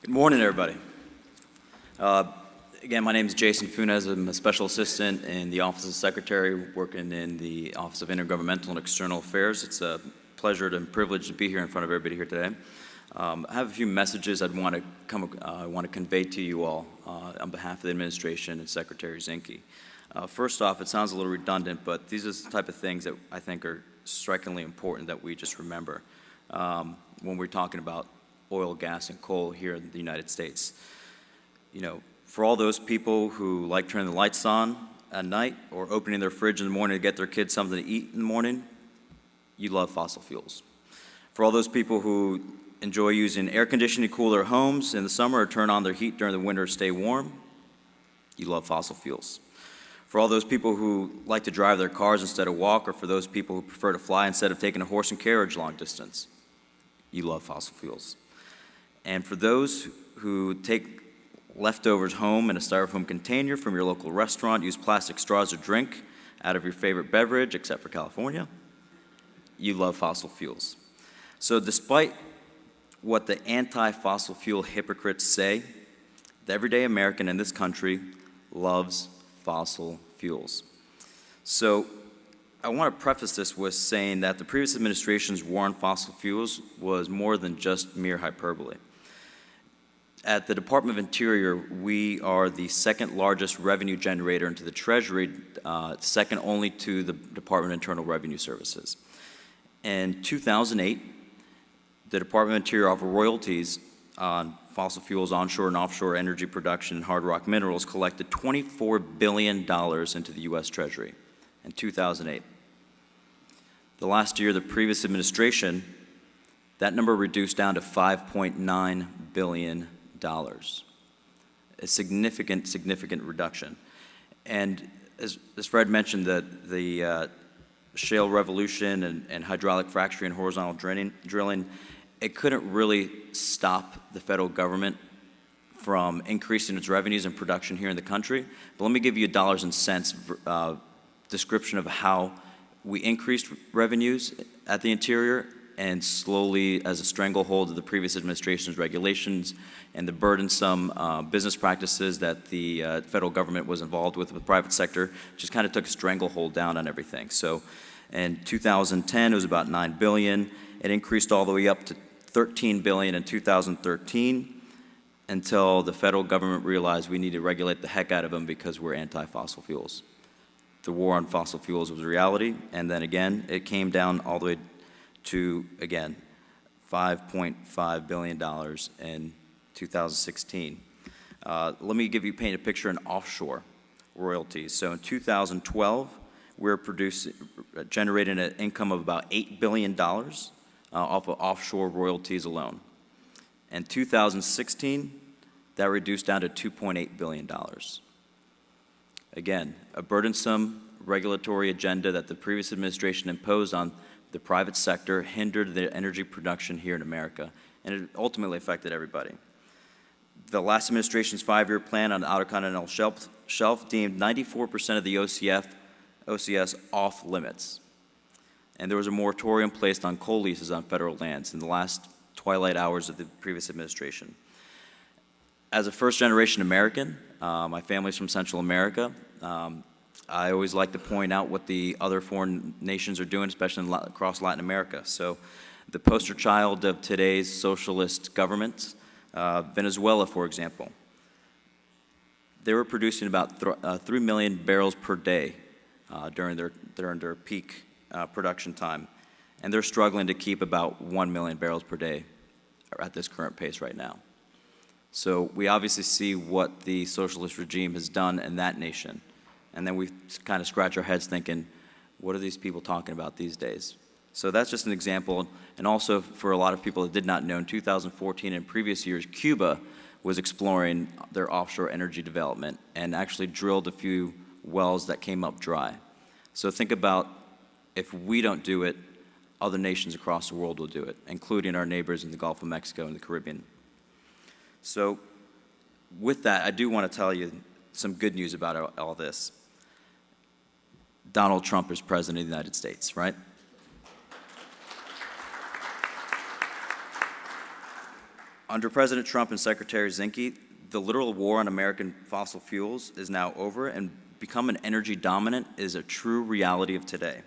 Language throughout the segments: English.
Good morning, everybody. Again, my name is Jason Funes. I'm a special assistant in the Office of Secretary, working in the Office of Intergovernmental and External Affairs. It's a pleasure and privilege to be here in front of everybody here today. I have a few messages I want to convey to you all on behalf of the administration and Secretary Zinke. First off, it sounds a little redundant, but these are the type of things that I think are strikingly important that we just remember when we're talking about oil, gas, and coal here in the United States. You know, for all those people who like turning the lights on at night or opening their fridge in the morning to get their kids something to eat in the morning, you love fossil fuels. For all those people who enjoy using air conditioning to cool their homes in the summer or turn on their heat during the winter to stay warm, you love fossil fuels. For all those people who like to drive their cars instead of walk, or for those people who prefer to fly instead of taking a horse and carriage long distance, you love fossil fuels. And for those who take leftovers home in a styrofoam container from your local restaurant, use plastic straws to drink out of your favorite beverage, except for California, you love fossil fuels. So despite what the anti-fossil fuel hypocrites say, the everyday American in this country loves fossil fuels. So I want to preface this with saying that the previous administration's war on fossil fuels was more than just mere hyperbole. At the Department of Interior, we are the second largest revenue generator into the Treasury, second only to the Department of Internal Revenue Services. In 2008, the Department of Interior offered royalties on fossil fuels, onshore and offshore energy production, and hard rock minerals, collected $24 billion into the U.S. Treasury in 2008. The last year, the previous administration, that number reduced down to $5.9 billion. A significant reduction. And as Fred mentioned, the shale revolution and hydraulic fracturing and horizontal drilling, it couldn't really stop the federal government from increasing its revenues and production here in the country. But let me give you a dollars and cents description of how we increased revenues at the Interior, and slowly, as a stranglehold of the previous administration's regulations and the burdensome business practices that the federal government was involved with the private sector, just kind of took a stranglehold down on everything. So in 2010, it was about $9 billion. It increased all the way up to $13 billion in 2013, until the federal government realized we need to regulate the heck out of them because we're anti-fossil fuels. The war on fossil fuels was a reality, and then again, it came down all the way to, again, $5.5 billion in 2016. Let me paint a picture in offshore royalties. So in 2012, we're generating an income of about $8 billion off of offshore royalties alone. In 2016, that reduced down to $2.8 billion. Again, a burdensome regulatory agenda that the previous administration imposed on the private sector hindered the energy production here in America, and it ultimately affected everybody. The last administration's 5-year plan on the Outer Continental Shelf deemed 94% of the OCS off limits. And there was a moratorium placed on coal leases on federal lands in the last twilight hours of the previous administration. As a first-generation American, my family's from Central America. I always like to point out what the other foreign nations are doing, especially across Latin America. So the poster child of today's socialist governments, Venezuela, for example, they were producing about 3 million barrels per day during their peak production time. And they're struggling to keep about 1 million barrels per day at this current pace right now. So we obviously see what the socialist regime has done in that nation. And then we kind of scratch our heads thinking, what are these people talking about these days? So that's just an example. And also for a lot of people that did not know, in 2014 and previous years, Cuba was exploring their offshore energy development and actually drilled a few wells that came up dry. So think about, if we don't do it, other nations across the world will do it, including our neighbors in the Gulf of Mexico and the Caribbean. So with that, I do want to tell you some good news about all this. Donald Trump is president of the United States, right? Under President Trump and Secretary Zinke, the literal war on American fossil fuels is now over, and becoming energy dominant is a true reality of today.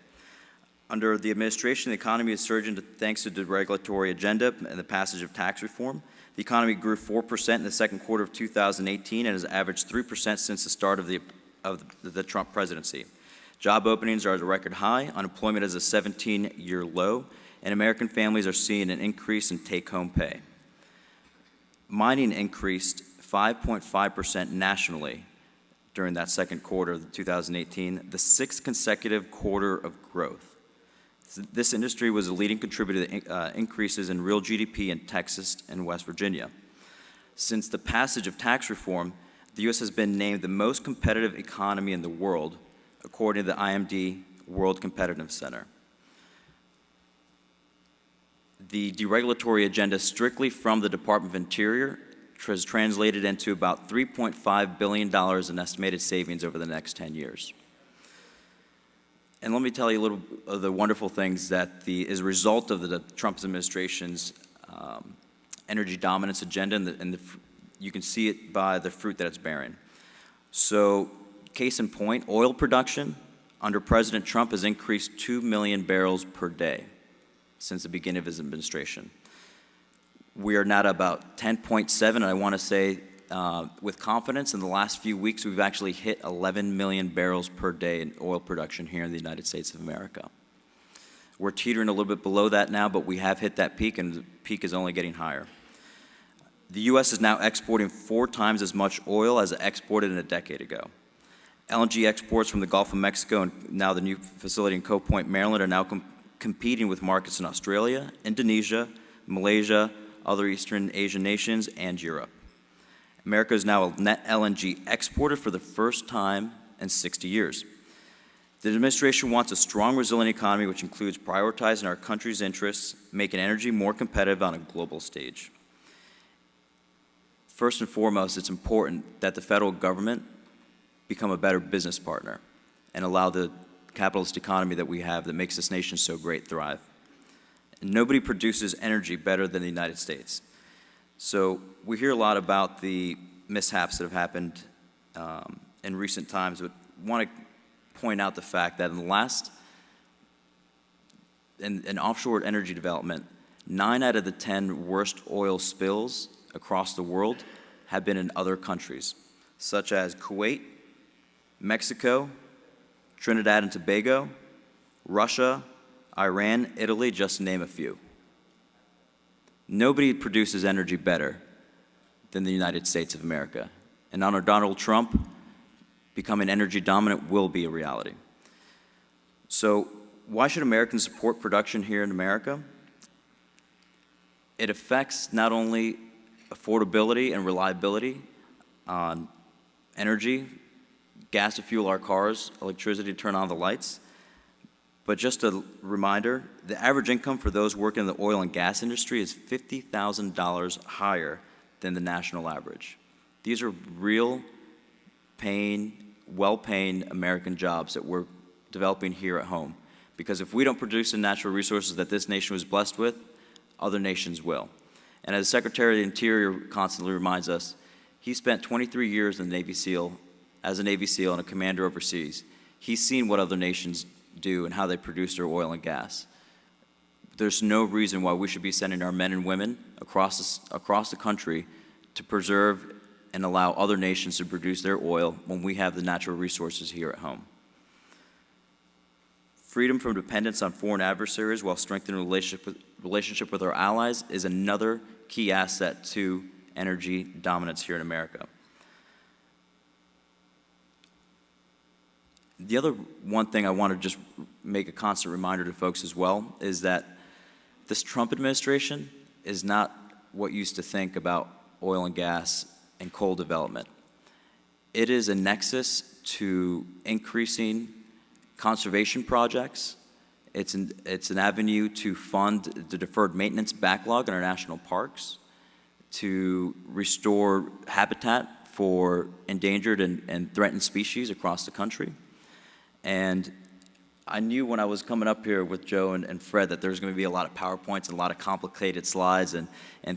Under the administration, the economy is surging thanks to the regulatory agenda and the passage of tax reform. The economy grew 4% in the second quarter of 2018 and has averaged 3% since the start of the Trump presidency. Job openings are at a record high, unemployment is a 17-year low, and American families are seeing an increase in take-home pay. Mining increased 5.5% nationally during that second quarter of 2018, the sixth consecutive quarter of growth. This industry was a leading contributor to increases in real GDP in Texas and West Virginia. Since the passage of tax reform, the U.S. has been named the most competitive economy in the world, according to the IMD World Competitiveness Center. The deregulatory agenda strictly from the Department of Interior has translated into about $3.5 billion in estimated savings over the next 10 years. And let me tell you a little of the wonderful things that is a result of the Trump administration's energy dominance agenda, and you can see it by the fruit that it's bearing. So, case in point, oil production under President Trump has increased 2 million barrels per day since the beginning of his administration. We are now at about 10.7, and I want to say with confidence, in the last few weeks, we've actually hit 11 million barrels per day in oil production here in the United States of America. We're teetering a little bit below that now, but we have hit that peak, and the peak is only getting higher. The U.S. is now exporting 4 times as much oil as it exported in a decade ago. LNG exports from the Gulf of Mexico and now the new facility in Cove Point, Maryland, are now competing with markets in Australia, Indonesia, Malaysia, other Eastern Asian nations, and Europe. America is now a net LNG exporter for the first time in 60 years. The administration wants a strong, resilient economy, which includes prioritizing our country's interests, making energy more competitive on a global stage. First and foremost, it's important that the federal government become a better business partner and allow the capitalist economy that we have that makes this nation so great thrive. And nobody produces energy better than the United States. So we hear a lot about the mishaps that have happened in recent times, but want to point out the fact that in offshore energy development, 9 out of the 10 worst oil spills across the world have been in other countries, such as Kuwait, Mexico, Trinidad and Tobago, Russia, Iran, Italy, just to name a few. Nobody produces energy better than the United States of America. And under Donald Trump, becoming energy dominant will be a reality. So why should Americans support production here in America? It affects not only affordability and reliability on energy, gas to fuel our cars, electricity to turn on the lights, but just a reminder, the average income for those working in the oil and gas industry is $50,000 higher than the national average. These are real paying, well-paying American jobs that we're developing here at home. Because if we don't produce the natural resources that this nation was blessed with, other nations will. And as Secretary of the Interior constantly reminds us, he spent 23 years in the Navy SEAL, as a Navy SEAL and a commander overseas. He's seen what other nations do and how they produce their oil and gas. There's no reason why we should be sending our men and women across the country to preserve and allow other nations to produce their oil when we have the natural resources here at home. Freedom from dependence on foreign adversaries while strengthening relationship with our allies is another key asset to energy dominance here in America. The other one thing I want to just make a constant reminder to folks as well is that this Trump administration is not what used to think about oil and gas and coal development. It is a nexus to increasing conservation projects. It's an avenue to fund the deferred maintenance backlog in our national parks, to restore habitat for endangered and threatened species across the country. And I knew when I was coming up here with Joe and Fred that there's going to be a lot of PowerPoints and a lot of complicated slides and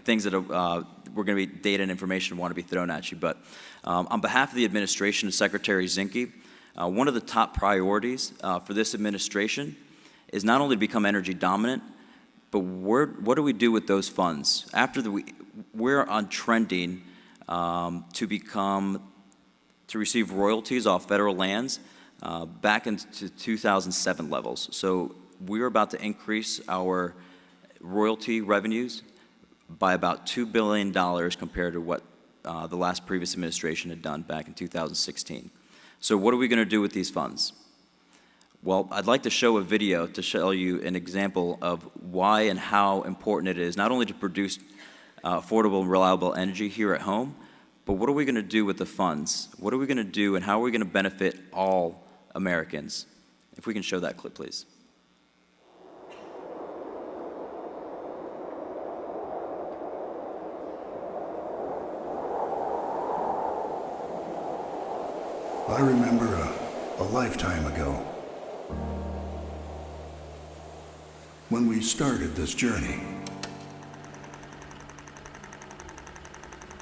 things that were going to be data and information want to be thrown at you. But on behalf of the administration and Secretary Zinke, one of the top priorities for this administration is not only to become energy dominant, but what do we do with those funds? We're on trending to receive royalties off federal lands back into 2007 levels. So we're about to increase our royalty revenues by about $2 billion compared to what the last previous administration had done back in 2016. So what are we going to do with these funds? Well, I'd like to show a video to show you an example of why and how important it is not only to produce affordable and reliable energy here at home, but what are we going to do with the funds? What are we going to do and how are we going to benefit all Americans? If we can show that clip, please. I remember a lifetime ago when we started this journey.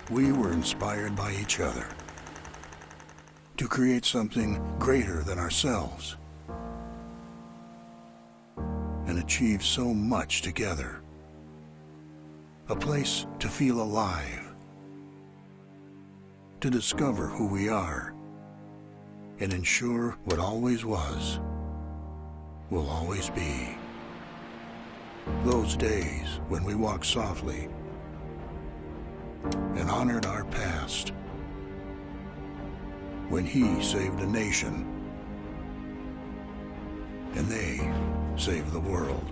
We were inspired by each other to create something greater than ourselves and achieve so much together. A place to feel alive, to discover who we are, and ensure what always was will always be. Those days when we walked softly and honored our past, when he saved a nation and they saved the world.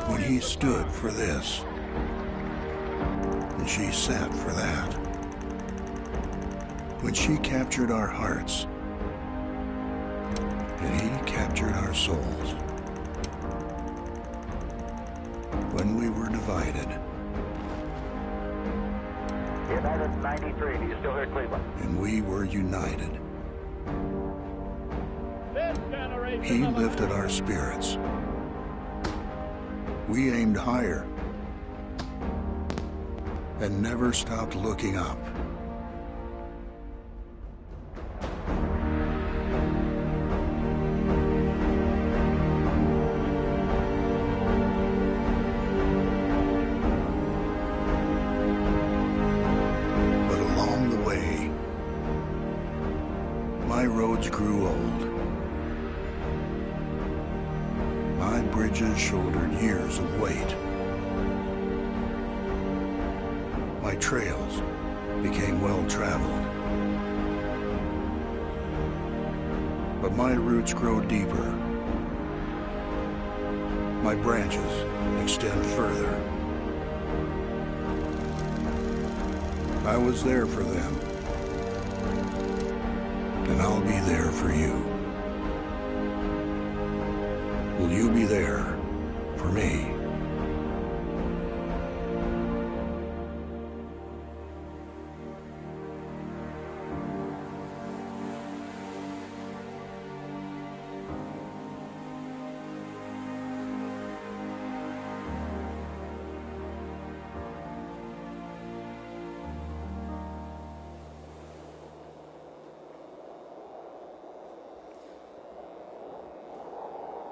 When he stood for this and she sat for that. When she captured our hearts and he captured our souls. When we were divided. United 93, do you still hear Cleveland? And we were united. He lifted our spirits. We aimed higher and never stopped looking up. My roads grew old. My bridges shouldered years of weight. My trails became well-traveled. But my roots grow deeper. My branches extend further. I was there for them. And I'll be there for you. Will you be there for me?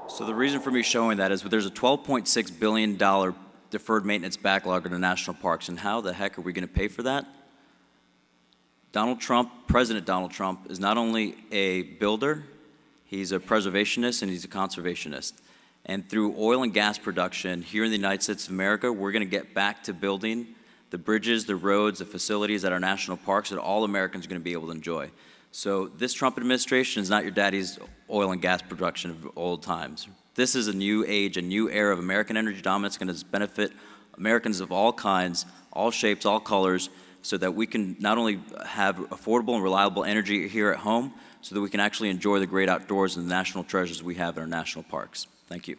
So the reason for me showing that is there's a $12.6 billion deferred maintenance backlog in the national parks, and how the heck are we going to pay for that? President Donald Trump, is not only a builder, he's a preservationist and he's a conservationist. And through oil and gas production here in the United States of America, we're going to get back to building the bridges, the roads, the facilities at our national parks that all Americans are going to be able to enjoy. So this Trump administration is not your daddy's oil and gas production of old times. This is a new age, a new era of American energy dominance going to benefit Americans of all kinds, all shapes, all colors, so that we can not only have affordable and reliable energy here at home, so that we can actually enjoy the great outdoors and the national treasures we have in our national parks. Thank you.